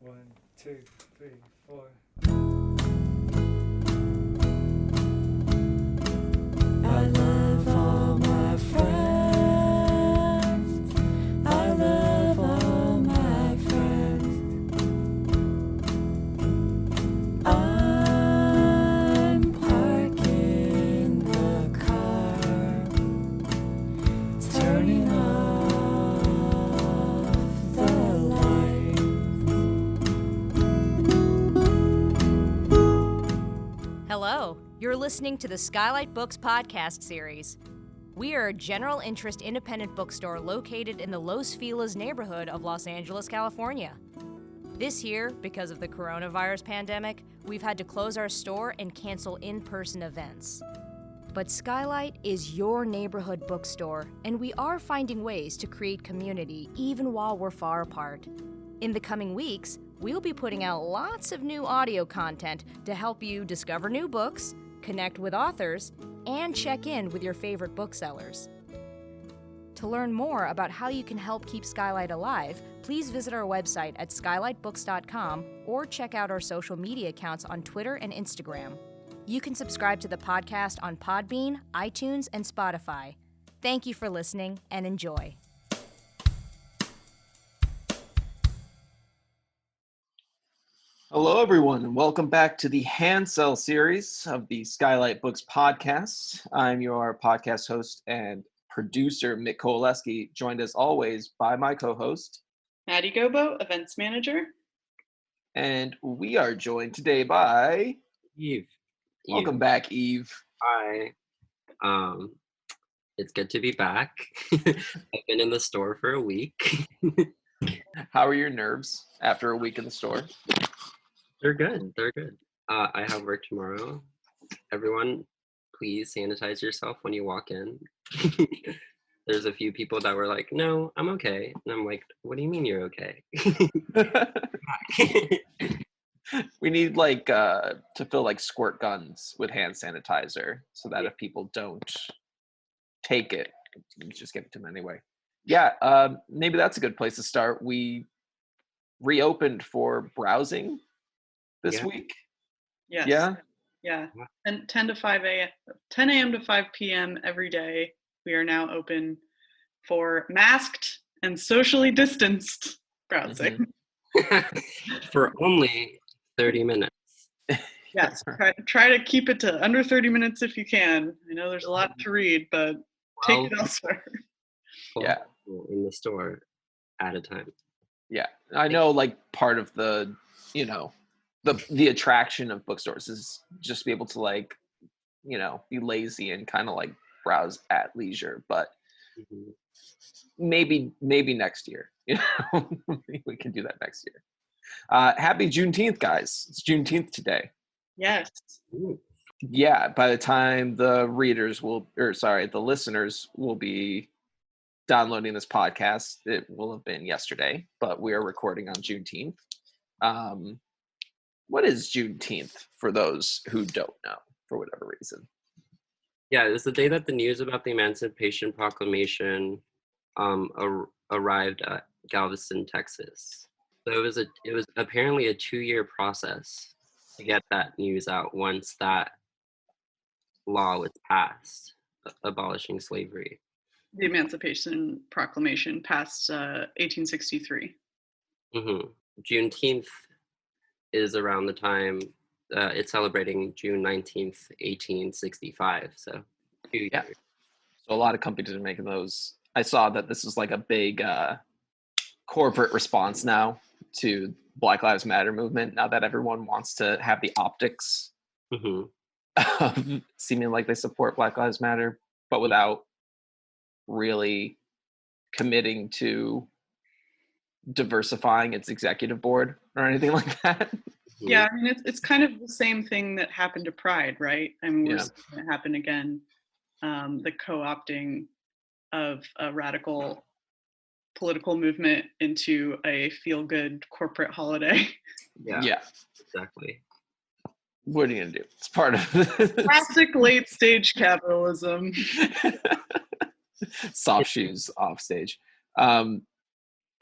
1, 2, 3, 4. I love all my friends. I love all my friends. I'm parking the car, turning off the lights. Hello, you're listening to the Skylight Books podcast series. We are a general interest independent bookstore located in the Los Feliz neighborhood of Los Angeles, California. This year, because of the coronavirus pandemic, we've had to close our store and cancel in-person events. But Skylight is your neighborhood bookstore, and we are finding ways to create community even while we're far apart. In the coming weeks, we'll be putting out lots of new audio content to help you discover new books, connect with authors, and check in with your favorite booksellers. To learn more about how you can help keep Skylight alive, please visit our website at skylightbooks.com or check out our social media accounts on Twitter and Instagram. You can subscribe to the podcast on Podbean, iTunes, and Spotify. Thank you for listening and enjoy. Hello, everyone, and welcome back to the Handsell series of the Skylight Books podcast. I'm your podcast host and producer, Mick Kowaleski, joined as always by my co-host. Maddie Gobbo, events manager. And we are joined today by Yves. Welcome back, Yves. Hi. It's good to be back. I've been in the store for a week. How are your nerves after a week in the store? They're good. I have work tomorrow. Everyone, please sanitize yourself when you walk in. There's a few people that were like, no, I'm okay. And I'm like, what do you mean you're okay? We need to fill like squirt guns with hand sanitizer so that if people don't take it, you just give it to them anyway. Yeah, maybe that's a good place to start. We reopened for browsing this week. Yes. Yeah. And 10 a.m. to 5 p.m. every day. We are now open for masked and socially distanced browsing. For only 30 minutes. Yes. Try to keep it to under 30 minutes if you can. I know there's a lot to read, but take it elsewhere. Yeah. In the store at a time. Yeah. I know part of the, the attraction of bookstores is just be able to be lazy and kind of browse at leisure, but maybe next year, we can do that next year. Happy Juneteenth, guys. It's Juneteenth today. Yes. Ooh. Yeah. By the time the listeners will be downloading this podcast, it will have been yesterday, but we are recording on Juneteenth. What is Juneteenth for those who don't know for whatever reason? Yeah, it's the day that the news about the Emancipation Proclamation arrived at Galveston, Texas. So it was apparently a 2-year process to get that news out once that law was passed, abolishing slavery. The Emancipation Proclamation passed 1863. Juneteenth is around the time it's celebrating June 19th, 1865. So 2 years. So a lot of companies are making those. I saw that this is a big corporate response now to Black Lives Matter movement. Now that everyone wants to have the optics of seeming like they support Black Lives Matter, but without really committing to diversifying its executive board or anything like that. Yeah, I mean, it's kind of the same thing that happened to Pride, right? I mean, we're seeing it happen again. The co-opting of a radical political movement into a feel-good corporate holiday. Yeah, exactly. What are you gonna do? It's part of classic late-stage capitalism. Soft shoes off stage.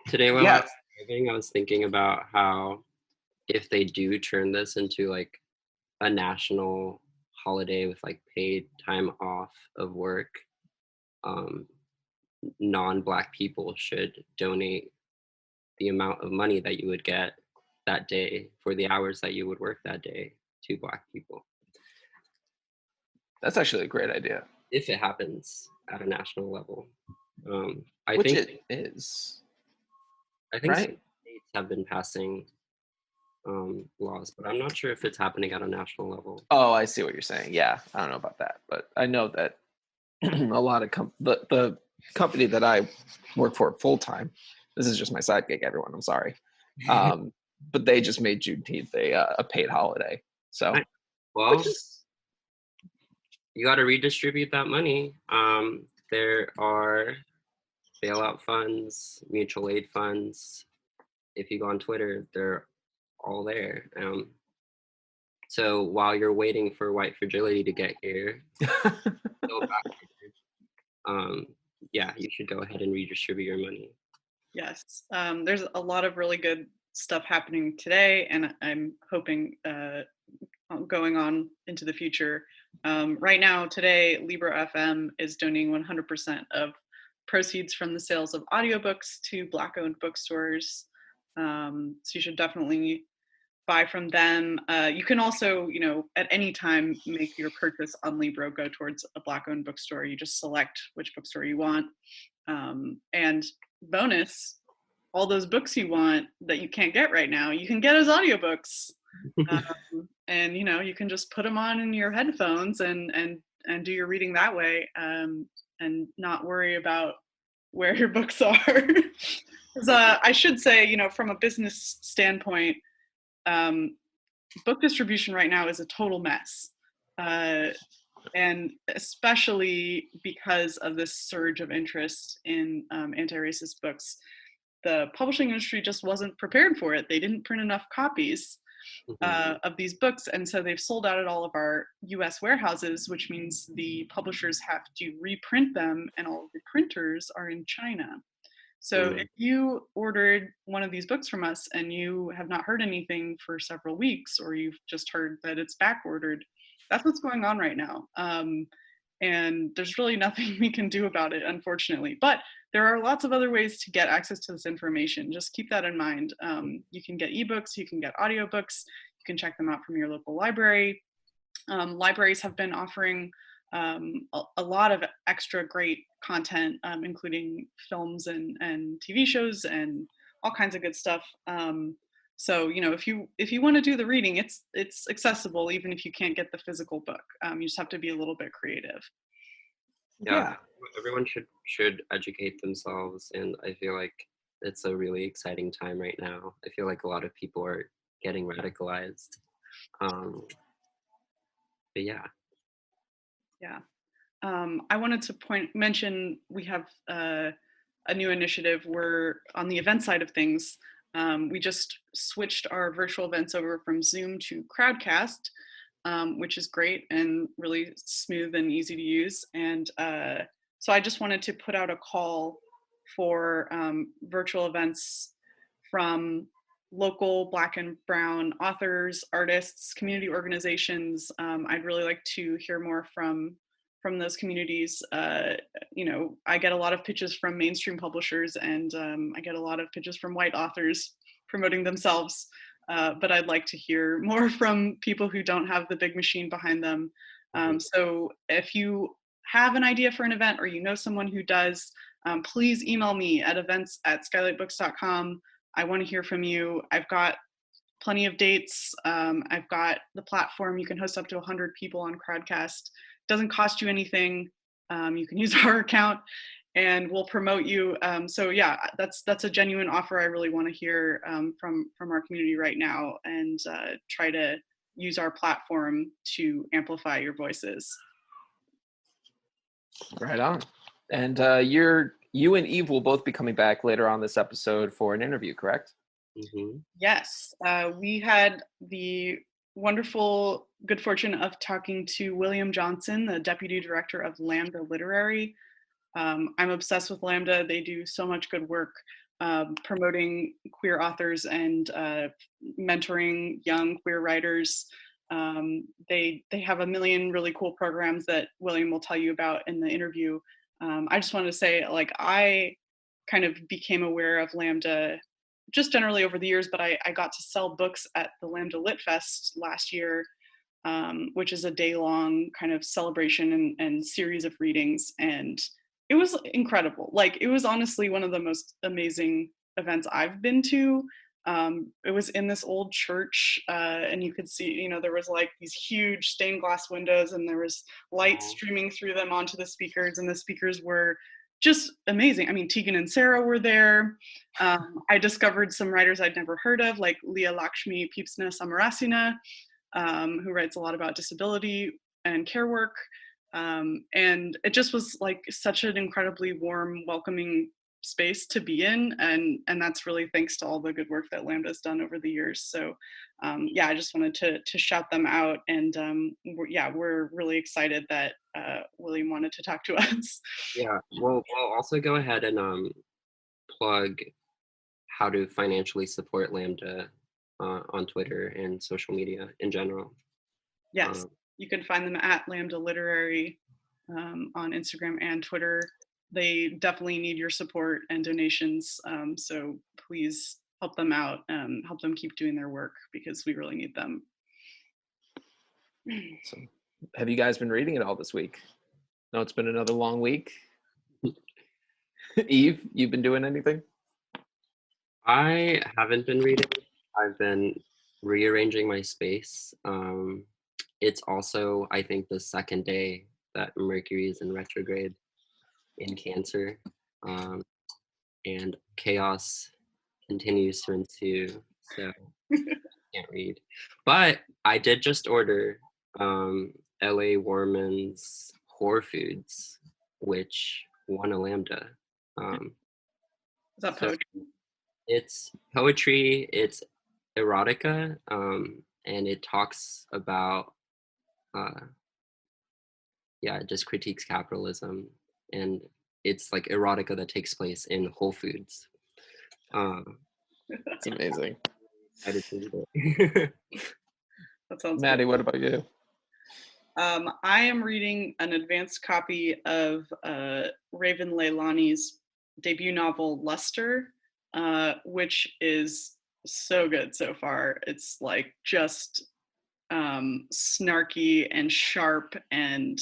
Today when I was driving, I was thinking about how if they do turn this into like a national holiday with like paid time off of work, non-Black people should donate the amount of money that you would get that day for the hours that you would work that day to Black people. That's actually a great idea. If it happens at a national level. I Which think it is. I think some Right. states have been passing laws, but I'm not sure if it's happening at a national level. Oh, I see what you're saying. Yeah, I don't know about that, but I know that a lot of the company that I work for full time. This is just my side gig, everyone. I'm sorry, but they just made Juneteenth a paid holiday. So, Well, which is, you got to redistribute that money. There are bailout funds, mutual aid funds. If you go on Twitter, they're all there. So while you're waiting for white fragility to get here, go back here, yeah, you should go ahead and redistribute your money. Yes, there's a lot of really good stuff happening today, and I'm hoping going on into the future. Right now, today, Libra FM is donating 100% of proceeds from the sales of audiobooks to Black-owned bookstores. So you should definitely buy from them. You can also, at any time, make your purchase on Libra go towards a Black-owned bookstore. You just select which bookstore you want. And bonus, all those books you want that you can't get right now, you can get as audiobooks. And you can just put them on in your headphones and do your reading that way, and not worry about where your books are. I should say, from a business standpoint, book distribution right now is a total mess, and especially because of this surge of interest in anti-racist books, the publishing industry just wasn't prepared for it. They didn't print enough copies of these books, and so they've sold out at all of our US warehouses, which means the publishers have to reprint them, and all of the printers are in China. So if you ordered one of these books from us and you have not heard anything for several weeks, or you've just heard that it's back ordered, that's what's going on right now. And there's really nothing we can do about it, unfortunately. But there are lots of other ways to get access to this information. Just keep that in mind. You can get ebooks, you can get audiobooks, you can check them out from your local library. Libraries have been offering a lot of extra great content, including films and TV shows and all kinds of good stuff. So if you want to do the reading, it's accessible even if you can't get the physical book. You just have to be a little bit creative. Yeah. Everyone should educate themselves, and I feel like it's a really exciting time right now. I feel like a lot of people are getting radicalized. But yeah. Yeah. I wanted to mention we have a new initiative. We're on the event side of things. We just switched our virtual events over from Zoom to Crowdcast, which is great and really smooth and easy to use. And so I just wanted to put out a call for virtual events from local Black and Brown authors, artists, community organizations. I'd really like to hear more from those communities. I get a lot of pitches from mainstream publishers, and I get a lot of pitches from white authors promoting themselves. But I'd like to hear more from people who don't have the big machine behind them. So if you have an idea for an event, or you know someone who does, please email me at events@skylightbooks.com. I want to hear from you. I've got plenty of dates. I've got the platform. You can host up to 100 people on Crowdcast. Doesn't cost you anything. You can use our account, and we'll promote you. So yeah, that's a genuine offer. I really want to hear from our community right now, and try to use our platform to amplify your voices. Right on. And you and Yves will both be coming back later on this episode for an interview, correct? Yes, we had the wonderful good fortune of talking to William Johnson, the deputy director of Lambda Literary. I'm obsessed with Lambda. They do so much good work. promoting queer authors and mentoring young queer writers. They have a million really cool programs that William will tell you about in the interview. I just wanted to say, like, I kind of became aware of Lambda just generally over the years, but I got to sell books at the Lambda Lit Fest last year, which is a day-long kind of celebration and series of readings. And it was incredible. Like, it was honestly one of the most amazing events I've been to. It was in this old church, and you could see, you know, there was like these huge stained glass windows, and there was light streaming through them onto the speakers, and the speakers were just amazing. I mean, Tegan and Sarah were there. I discovered some writers I'd never heard of, like Leah Lakshmi Peepsna Samarasina, who writes a lot about disability and care work. And it just was like such an incredibly warm, welcoming space to be in, and that's really thanks to all the good work that Lambda's done over the years. So yeah, I just wanted to shout them out, and we're really excited that William wanted to talk to us. Yeah, we'll also go ahead and plug how to financially support Lambda on Twitter and social media in general. Yes, you can find them at Lambda Literary on Instagram and Twitter. They definitely need your support and donations, so please help them out, help them keep doing their work, because we really need them. So, have you guys been reading it all this week? No, it's been another long week. Yves, you've been doing anything? I haven't been reading. I've been rearranging my space. It's also, I think, the second day that Mercury is in retrograde in Cancer, and chaos continues to ensue, so I can't read. But I did just order L.A. Warman's Horror Foods, which won a Lambda. Is that poetry? It's poetry, it's erotica, and it talks about, it just critiques capitalism, and it's like erotica that takes place in Whole Foods. It's amazing. Excited to read it. That sounds Maddie, good. what about you? I am reading an advanced copy of Raven Leilani's debut novel, Luster, which is so good so far. It's like just snarky and sharp, and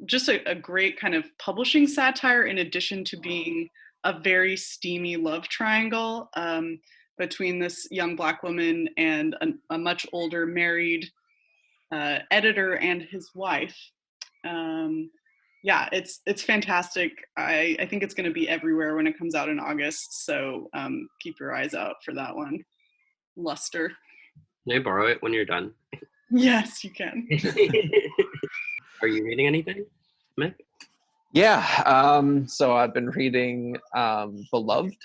just a great kind of publishing satire, in addition to being a very steamy love triangle between this young Black woman and a much older married editor and his wife. It's fantastic. I think it's going to be everywhere when it comes out in August, so keep your eyes out for that one. Luster. Can I borrow it when you're done? Yes, you can. Are you reading anything, Mick? Yeah, so I've been reading Beloved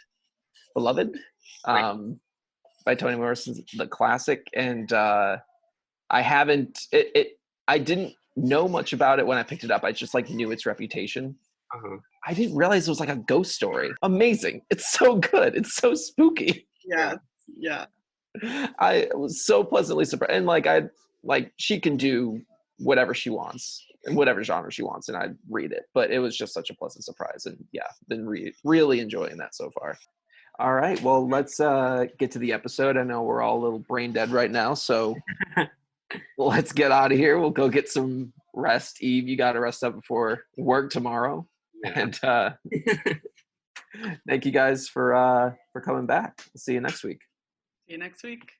by Toni Morrison, the classic, and I didn't know much about it when I picked it up. I just like knew its reputation. I didn't realize it was like a ghost story. Amazing. It's so good. It's so spooky. Yeah. I was so pleasantly surprised. And she can do whatever she wants in whatever genre she wants, and I'd read it. But it was just such a pleasant surprise, and yeah, been really enjoying that so far. All right, well, let's get to the episode. I know we're all a little brain dead right now, so let's get out of here. We'll go get some rest. Yves, you got to rest up before work tomorrow. Yeah. And thank you guys for coming back. See you next week. See you next week.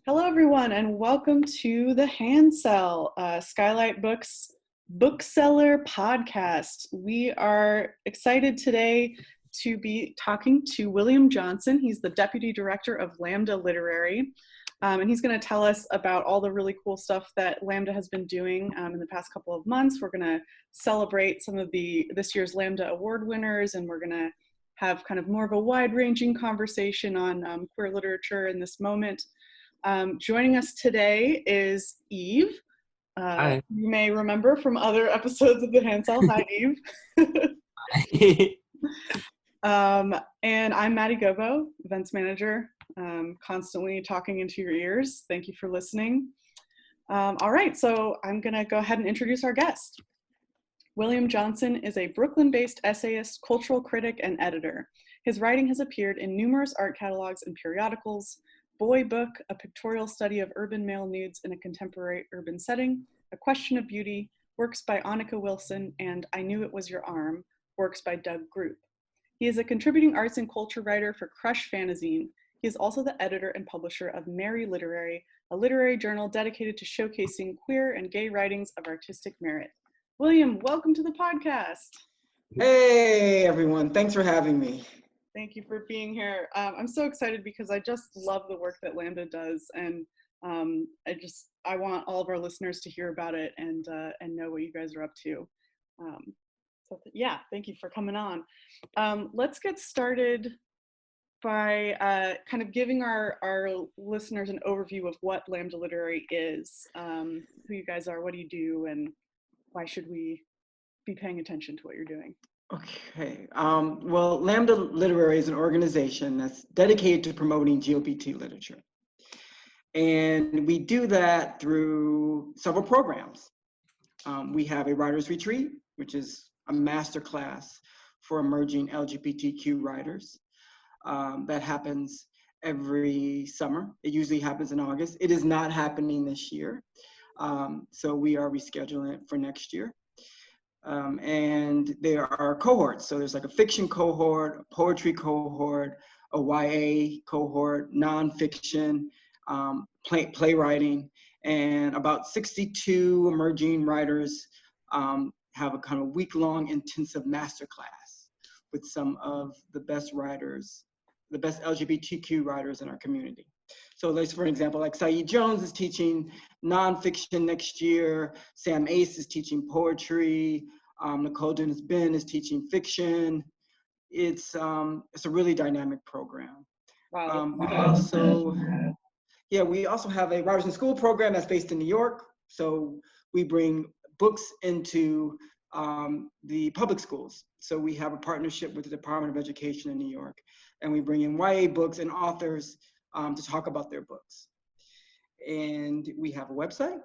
Hello, everyone, and welcome to the Handsell, Skylight Books bookseller podcast. We are excited today to be talking to William Johnson. He's the Deputy Director of Lambda Literary, and he's going to tell us about all the really cool stuff that Lambda has been doing in the past couple of months. We're going to celebrate some of this year's Lambda Award winners, and we're going to have kind of more of a wide-ranging conversation on queer literature in this moment. Joining us today is Yves. Hi. You may remember from other episodes of the Handsell. Hi, Yves. And I'm Maddie Gobbo, events manager, constantly talking into your ears. Thank you for listening. All right, so I'm gonna go ahead and introduce our guest. William Johnson is a Brooklyn-based essayist, cultural critic, and editor. His writing has appeared in numerous art catalogs and periodicals: Boy Book, a pictorial study of urban male nudes in a contemporary urban setting; A Question of Beauty, works by Annika Wilson; and I Knew It Was Your Arm, works by Doug Group. He is a contributing arts and culture writer for Crush Fanzine. He is also the editor and publisher of Mary Literary, a literary journal dedicated to showcasing queer and gay writings of artistic merit. William, welcome to the podcast. Hey everyone, thanks for having me. Thank you for being here. I'm so excited because I just love the work that Lambda does, and I want all of our listeners to hear about it and know what you guys are up to. Yeah, thank you for coming on. Let's get started by kind of giving our listeners an overview of what Lambda Literary is, who you guys are, what do you do, and why should we be paying attention to what you're doing? Okay, well, Lambda Literary is an organization that's dedicated to promoting GLBT literature. And we do that through several programs. We have a writer's retreat, which is a masterclass for emerging LGBTQ writers. That happens every summer. It usually happens in August. It is not happening this year. So we are rescheduling it for next year. And there are cohorts. So there's like a fiction cohort, a poetry cohort, a YA cohort, nonfiction, playwriting, and about 62 emerging writers have a kind of week-long intensive masterclass with some of the best writers, the best LGBTQ writers in our community. So like, for example, like Saeed Jones is teaching nonfiction next year, Sam Ace is teaching poetry, Nicole Dennis-Ben is teaching fiction. It's a really dynamic program. Wow. We also have a Writers in School program that's based in New York. So we bring books into the public schools. So we have a partnership with the Department of Education in New York, and we bring in YA books and authors to talk about their books. And we have a website,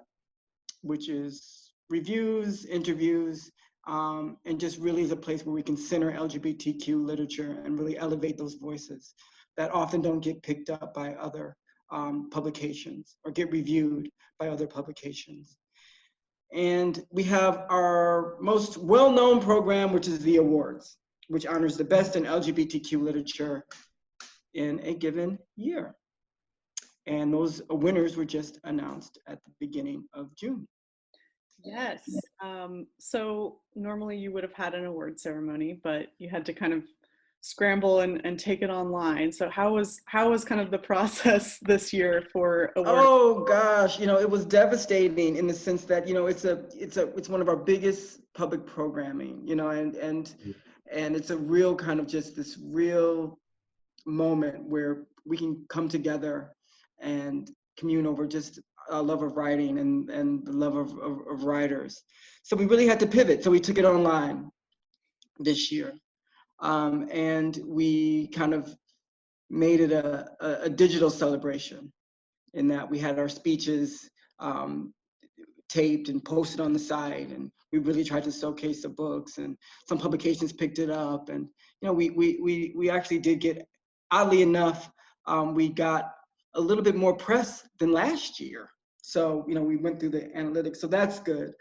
which is reviews, interviews, and just really is a place where we can center LGBTQ literature and really elevate those voices that often don't get picked up by other publications or get reviewed by other publications. And we have our most well-known program, which is the awards, which honors the best in LGBTQ literature in a given year. And those winners were just announced at the beginning of June. Yes. So normally you would have had an award ceremony, but you had to kind of scramble and take it online. So how was kind of the process this year for awards? Oh gosh, it was devastating in the sense that it's one of our biggest public programming, and it's a real kind of just this real moment where we can come together and commune over just a love of writing and the love of writers. So we really had to pivot. So we took it online this year. And we kind of made it a digital celebration in that we had our speeches taped and posted on the site, and we really tried to showcase the books, and some publications picked it up, and we actually did get, oddly enough, we got a little bit more press than last year. So we went through the analytics, so that's good,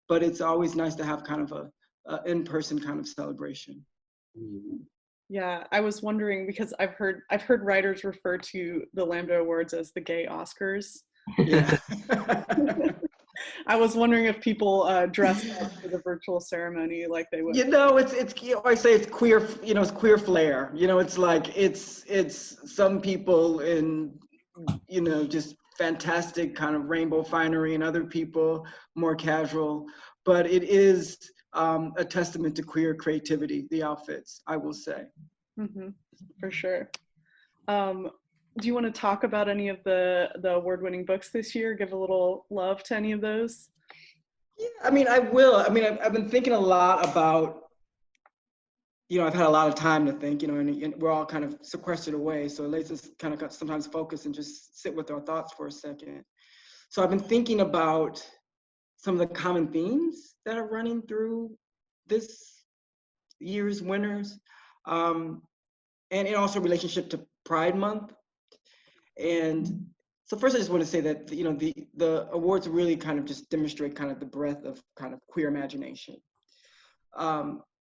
but it's always nice to have kind of a in-person kind of celebration. Yeah, I was wondering because I've heard writers refer to the Lambda Awards as the gay Oscars. Yeah. I was wondering if people dressed up for the virtual ceremony like they would. I say it's queer. It's queer flair. It's like it's some people in just fantastic kind of rainbow finery, and other people more casual. But it is a testament to queer creativity, the outfits, I will say. Mm-hmm, for sure. Do you want to talk about any of the award-winning books this year? Give a little love to any of those? Yeah, I will. I've been thinking a lot about I've had a lot of time to think, and we're all kind of sequestered away. So it lets us kind of sometimes focus and just sit with our thoughts for a second. So I've been thinking about some of the common themes that are running through this year's winners, and in also relationship to Pride Month. And so first I just want to say that, the awards really kind of just demonstrate kind of the breadth of kind of queer imagination.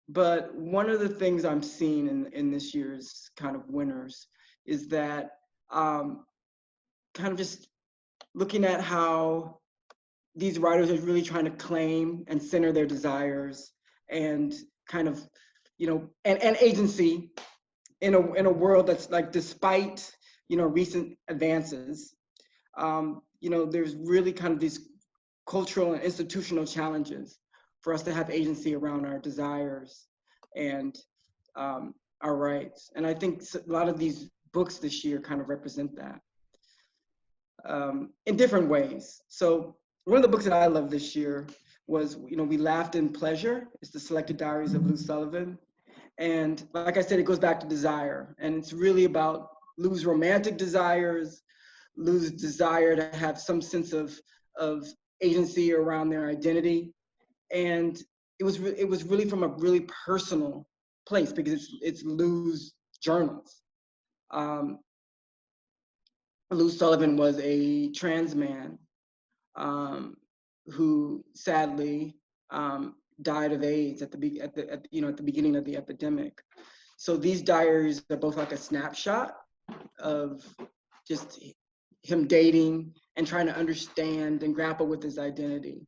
But one of the things I'm seeing in this year's kind of winners is that kind of just looking at how these writers are really trying to claim and center their desires and kind of, and agency in a world that's like, despite, recent advances, there's really kind of these cultural and institutional challenges for us to have agency around our desires and our rights. And I think a lot of these books this year kind of represent that in different ways. So one of the books that I loved this year was, We Laughed in Pleasure. It's the Selected Diaries of Lou Sullivan. And like I said, it goes back to desire. And it's really about Lou's romantic desires, Lou's desire to have some sense of agency around their identity. And it was really from a really personal place, because it's Lou's journals. Lou Sullivan was a trans man who sadly died of AIDS at the beginning of the epidemic. So these diaries are both like a snapshot of just him dating and trying to understand and grapple with his identity,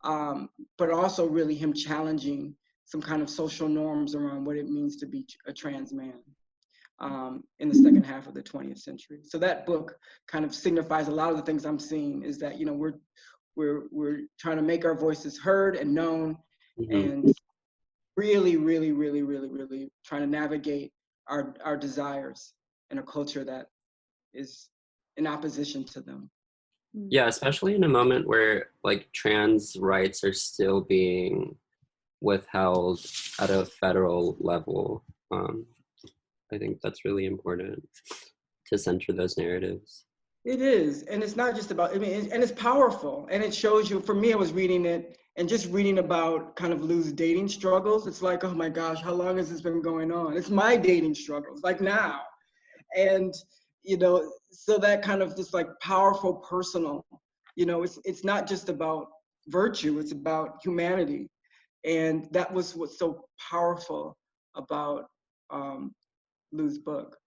but also really him challenging some kind of social norms around what it means to be a trans man in the second half of the 20th century. So that book kind of signifies a lot of the things I'm seeing, is that, we're trying to make our voices heard and known, and really, really, really, really, really trying to navigate our desires in a culture that is in opposition to them. Yeah, especially in a moment where like trans rights are still being withheld at a federal level. I think that's really important to center those narratives. It is, and it's not just about, and it's powerful, and it shows you, for me, I was reading it, and just reading about kind of Lou's dating struggles, it's like, oh my gosh, how long has this been going on? It's my dating struggles, like now. And, so that kind of just like powerful, personal, it's not just about virtue, it's about humanity. And that was what's so powerful about Lou's book.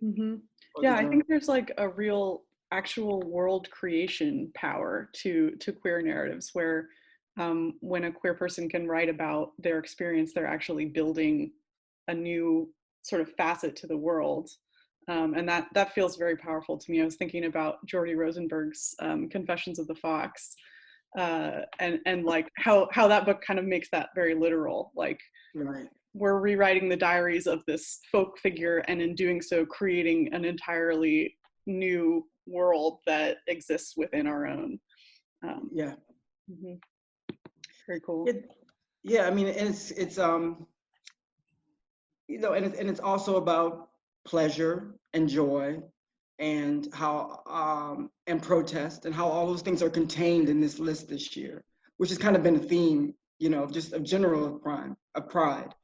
Mm-hmm. Yeah, I think there's like a real actual world creation power to queer narratives, where when a queer person can write about their experience, they're actually building a new sort of facet to the world. And that feels very powerful to me. I was thinking about Jordy Rosenberg's Confessions of the Fox, and like how that book kind of makes that very literal. Like, right. We're rewriting the diaries of this folk figure, and in doing so, creating an entirely new world that exists within our own. Yeah. Mm-hmm. Very cool. Yeah, I mean, and it's and it's also about pleasure and joy, and how and protest, and how all those things are contained in this list this year, which has kind of been a theme, just of general pride.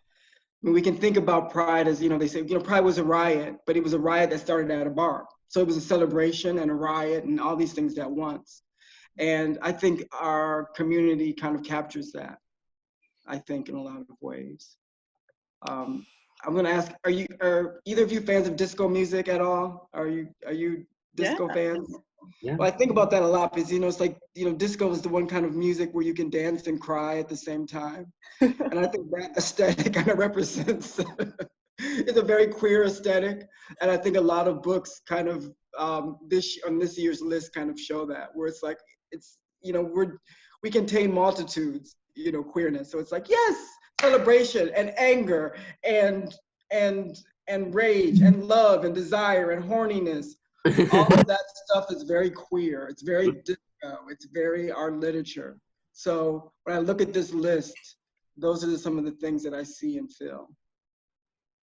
I mean, we can think about pride as, they say, pride was a riot, but it was a riot that started at a bar. So it was a celebration and a riot and all these things at once. And I think our community kind of captures that, I think, in a lot of ways. I'm going to ask, are either of you fans of disco music at all? Are you disco fans? Yeah. Well, I think about that a lot, because, it's like, disco is the one kind of music where you can dance and cry at the same time. And I think that aesthetic kind of represents, it's a very queer aesthetic. And I think a lot of books kind of on this year's list kind of show that, where it's like, it's, we contain multitudes, queerness. So it's like, yes, celebration and anger and rage and love and desire and horniness. All of that stuff is very queer. It's very disco. It's very our literature. So when I look at this list, those are some of the things that I see and feel.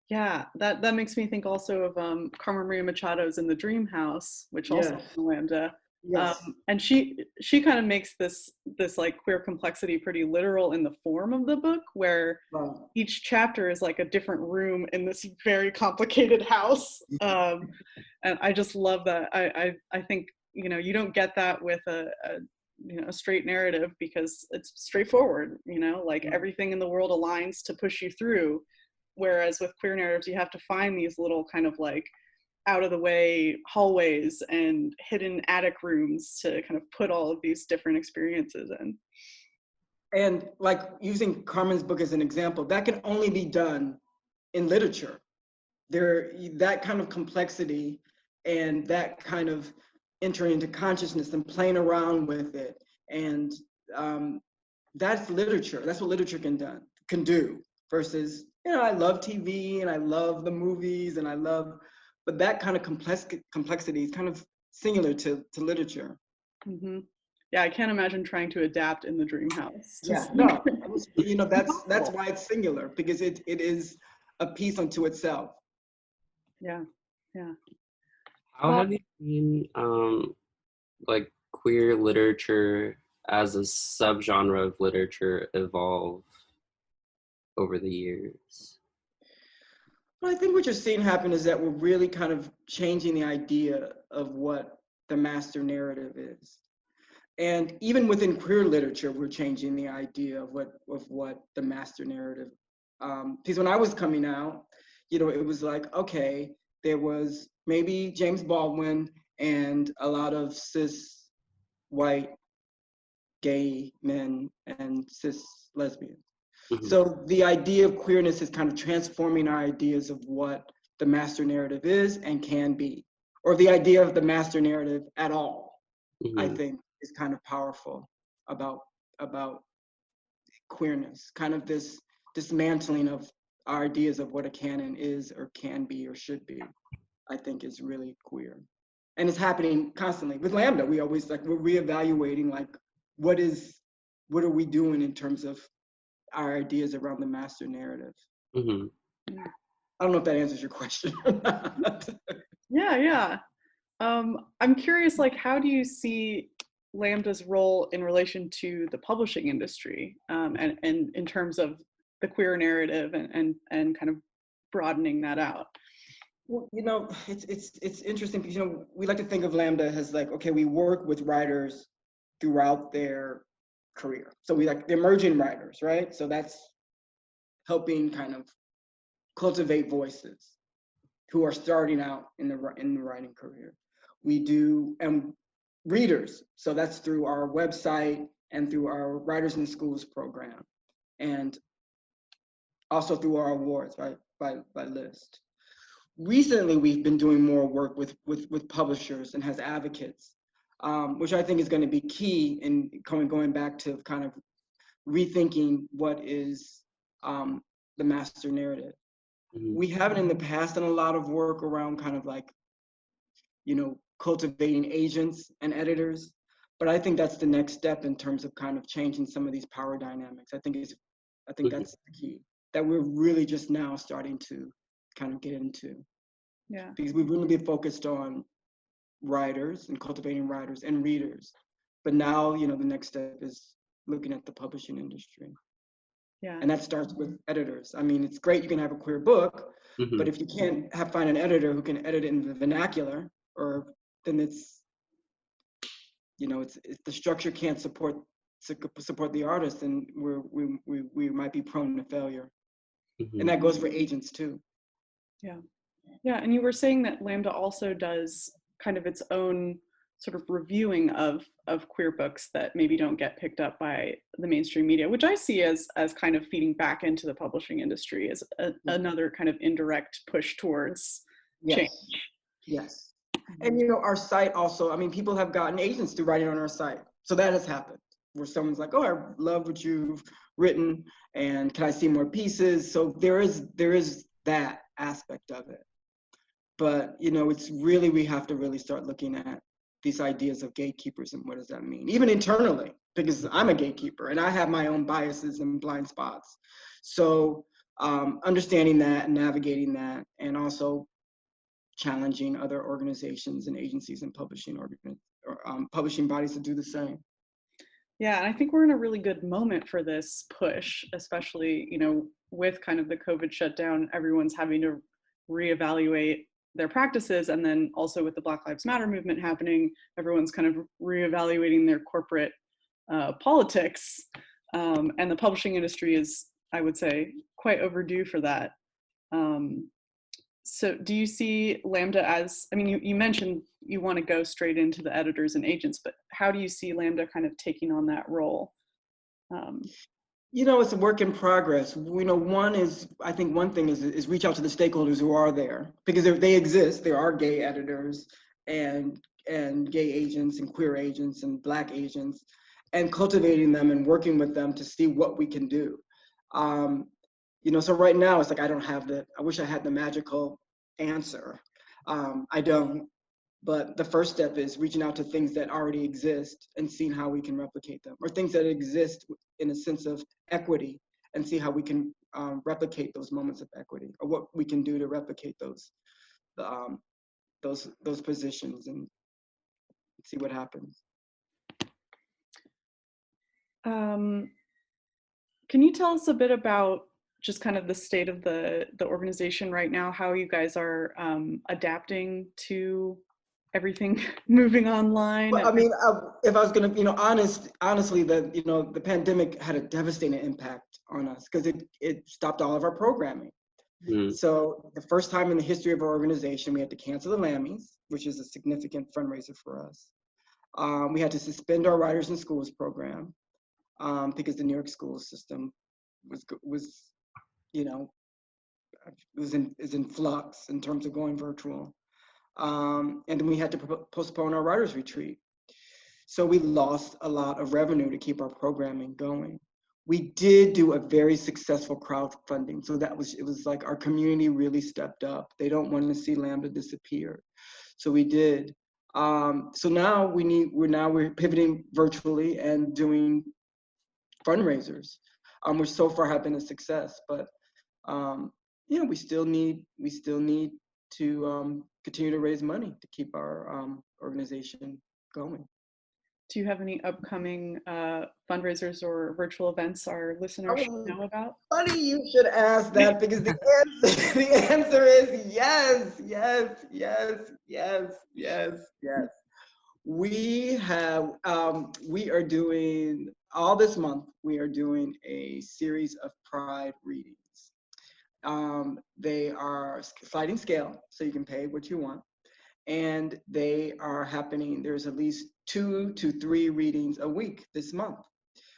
Yeah, that makes me think also of Carmen Maria Machado's In the Dream House, which also Yes. is in Lambda. Yes. And she kind of makes this like queer complexity pretty literal in the form of the book, where Wow. each chapter is like a different room in this very complicated house. And I just love that. I think, you know, you don't get that with a straight narrative, because it's straightforward, you know, like everything in the world aligns to push you through. Whereas with queer narratives, you have to find these little kind of like out of the way hallways and hidden attic rooms to kind of put all of these different experiences in. And like using Carmen's book as an example, that can only be done in literature. That kind of complexity and that kind of entering into consciousness and playing around with it. And that's literature. That's what literature can do versus, you know, I love TV and I love the movies and but that kind of complexity is kind of singular to literature. Mm-hmm. Yeah, I can't imagine trying to adapt In the Dream House. Yeah, no, you know, that's why it's singular, because it is a piece unto itself. Yeah. How have you seen like queer literature as a subgenre of literature evolve over the years? Well, I think what you're seeing happen is that we're really kind of changing the idea of what the master narrative is. And even within queer literature, we're changing the idea of what the master narrative. Because when I was coming out, you know, it was like, okay, there was maybe James Baldwin and a lot of cis white gay men and cis lesbians. Mm-hmm. So the idea of queerness is kind of transforming our ideas of what the master narrative is and can be, or the idea of the master narrative at all. Mm-hmm. I think is kind of powerful about queerness, kind of this dismantling of our ideas of what a canon is or can be or should be, I think is really queer. And it's happening constantly. With Lambda, we're reevaluating like, what are we doing in terms of our ideas around the master narrative? Mm-hmm. I don't know if that answers your question or not. Yeah. I'm curious, like, how do you see Lambda's role in relation to the publishing industry, and in terms of the queer narrative and kind of broadening that out? Well, you know, it's interesting because, you know, we like to think of Lambda as like, okay, we work with writers throughout their career. So we like the emerging writers, right? So that's helping kind of cultivate voices who are starting out in the writing career. We do readers, so that's through our website and through our Writers in Schools program, and also through our awards, right, by list. Recently, we've been doing more work with publishers and as advocates, which I think is going to be key in going back to kind of rethinking what is the master narrative. Mm-hmm. We haven't in the past done a lot of work around kind of like, you know, cultivating agents and editors, but I think that's the next step in terms of kind of changing some of these power dynamics. I think that's the key that we're really just now starting to kind of get into. Yeah. Because we've really been focused on writers and cultivating writers and readers, but now, you know, the next step is looking at the publishing industry. Yeah. And that starts with editors. I mean, it's great you can have a queer book, Mm-hmm. but if you can't find an editor who can edit it in the vernacular, then it's, you know, it's the structure can't support the artist, and we might be prone to failure. Mm-hmm. And that goes for agents too. Yeah, and you were saying that Lambda also does kind of its own sort of reviewing of queer books that maybe don't get picked up by the mainstream media, which I see as kind of feeding back into the publishing industry as another kind of indirect push towards change. Yes. And, you know, our site also, I mean, people have gotten agents through writing on our site. So that has happened, where someone's like, oh, I love what you've written, and can I see more pieces? So there is that aspect of it. But, you know, it's really, we have to really start looking at these ideas of gatekeepers and what does that mean, even internally, because I'm a gatekeeper and I have my own biases and blind spots. So understanding that and navigating that, and also challenging other organizations and agencies and publishing bodies to do the same. Yeah, and I think we're in a really good moment for this push, especially, you know, with kind of the COVID shutdown, everyone's having to reevaluate their practices, and then also with the Black Lives Matter movement happening, everyone's kind of reevaluating their corporate politics, and the publishing industry is, I would say, quite overdue for that. So do you see Lambda as, I mean, you mentioned you want to go straight into the editors and agents, but how do you see Lambda kind of taking on that role? You know, it's a work in progress. You know, I think one thing is reach out to the stakeholders who are there, because they exist. There are gay editors and gay agents and queer agents and Black agents, and cultivating them and working with them to see what we can do. You know, so right now it's like I wish I had the magical answer. I don't. But the first step is reaching out to things that already exist and seeing how we can replicate them, or things that exist in a sense of equity, and see how we can replicate those moments of equity, or what we can do to replicate those positions and see what happens. Can you tell us a bit about just kind of the state of the organization right now, how you guys are adapting to everything moving online? Well, I mean, if I was gonna, you know, honestly, the pandemic had a devastating impact on us, because it stopped all of our programming. So the first time in the history of our organization, we had to cancel the Lammys, which is a significant fundraiser for us. We had to suspend our Writers in Schools program, because the New York school system was you know, is in flux in terms of going virtual. And then we had to postpone our writers retreat. So we lost a lot of revenue to keep our programming going. We did do a very successful crowdfunding. So it was like our community really stepped up. They don't want to see Lambda disappear. So we did. So now we're pivoting virtually and doing fundraisers, which so far have been a success. But yeah, we still need to continue to raise money to keep our organization going. Do you have any upcoming fundraisers or virtual events our listeners should know about? Funny you should ask that, because the answer is yes. We are doing, all this month, we are doing a series of Pride readings. They are sliding scale, so you can pay what you want. And they are happening, there's at least 2 to 3 readings a week this month.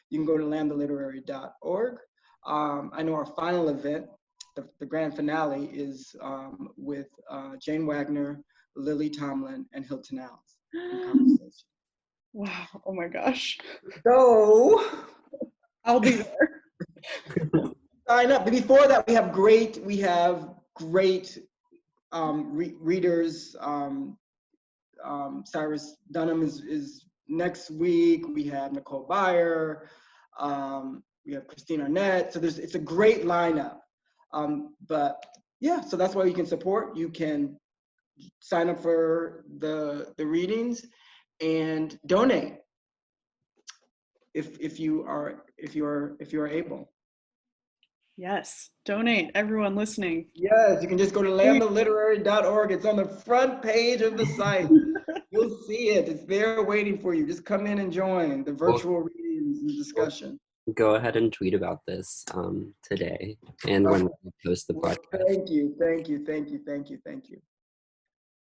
You can go to lambdaliterary.org. I know our final event, the grand finale, is with Jane Wagner, Lily Tomlin, and Hilton Als in conversation. Wow, oh my gosh. So I'll be there. Sign up. But before that, we have great readers. Cyrus Dunham is next week. We have Nicole Byer. We have Christine Arnett. So it's a great lineup. But yeah, so that's why you can support. You can sign up for the readings and donate if you are able. Yes, donate, everyone listening. Yes, you can just go to lambdaliterary.org. It's on the front page of the site. You'll see it. It's there waiting for you. Just come in and join the virtual readings and discussion. Go ahead and tweet about this today, and when we post the podcast. Thank you.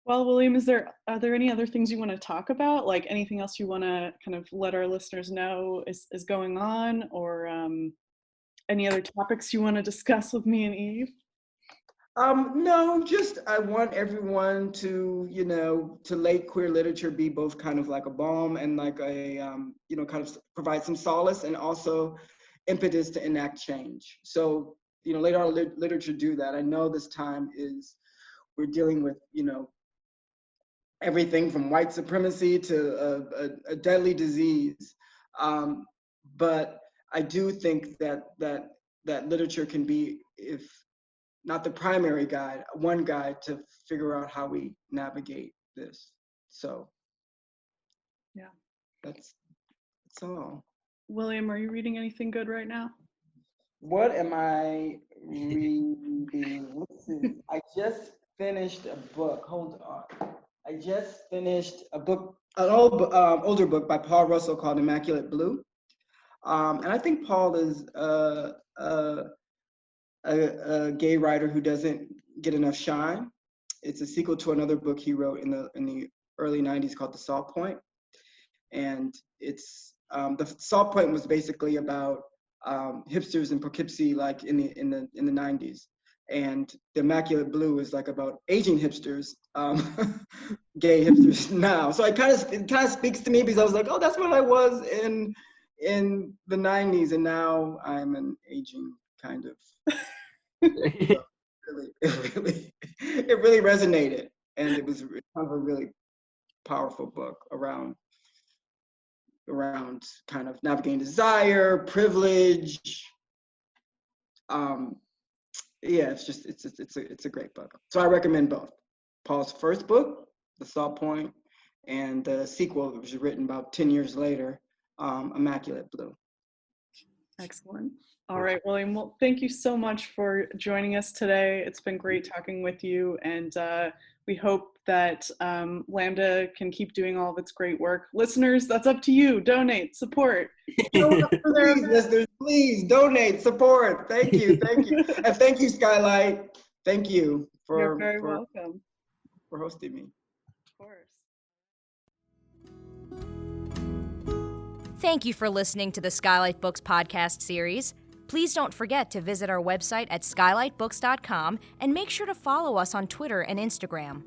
Well, William, are there any other things you want to talk about? Like anything else you want to kind of let our listeners know is going on, or any other topics you want to discuss with me and Yves? No, just I want everyone to let queer literature be both kind of like a balm and like a, kind of provide some solace and also impetus to enact change. So, let our literature do that. I know this time we're dealing with, everything from white supremacy to a deadly disease. But I do think that literature can be, if not the primary guide, one guide to figure out how we navigate this. So Yeah. That's all. William, are you reading anything good right now? What am I reading? Let's see. I just finished a book. Hold on. I just finished a book, an older book by Paul Russell called Immaculate Blue. And I think Paul is a gay writer who doesn't get enough shine. It's a sequel to another book he wrote in the early 90s called The Salt Point. And it's the Salt Point was basically about hipsters in Poughkeepsie, like in the 90s. And The Immaculate Blue is like about aging hipsters, gay hipsters now. So it kind of speaks to me, because I was like, oh, that's what I was in the 90s, and now I'm an aging kind of. It really resonated, and it was kind of a really powerful book around kind of navigating desire, privilege. Yeah, it's a great book. So I recommend both. Paul's first book, The Salt Point, and the sequel, which was written about 10 years later, Immaculate Blue. Excellent. All right, William. Well, thank you so much for joining us today. It's been great talking with you, and we hope that Lambda can keep doing all of its great work. Listeners, that's up to you. Donate, support. Please, listeners, please donate, support. Thank you, and thank you, Skylight. Thank you You're very welcome for hosting me. Of course. Thank you for listening to the Skylight Books podcast series. Please don't forget to visit our website at skylightbooks.com and make sure to follow us on Twitter and Instagram.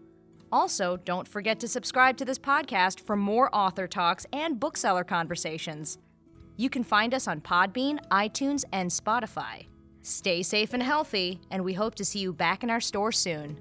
Also, don't forget to subscribe to this podcast for more author talks and bookseller conversations. You can find us on Podbean, iTunes, and Spotify. Stay safe and healthy, and we hope to see you back in our store soon.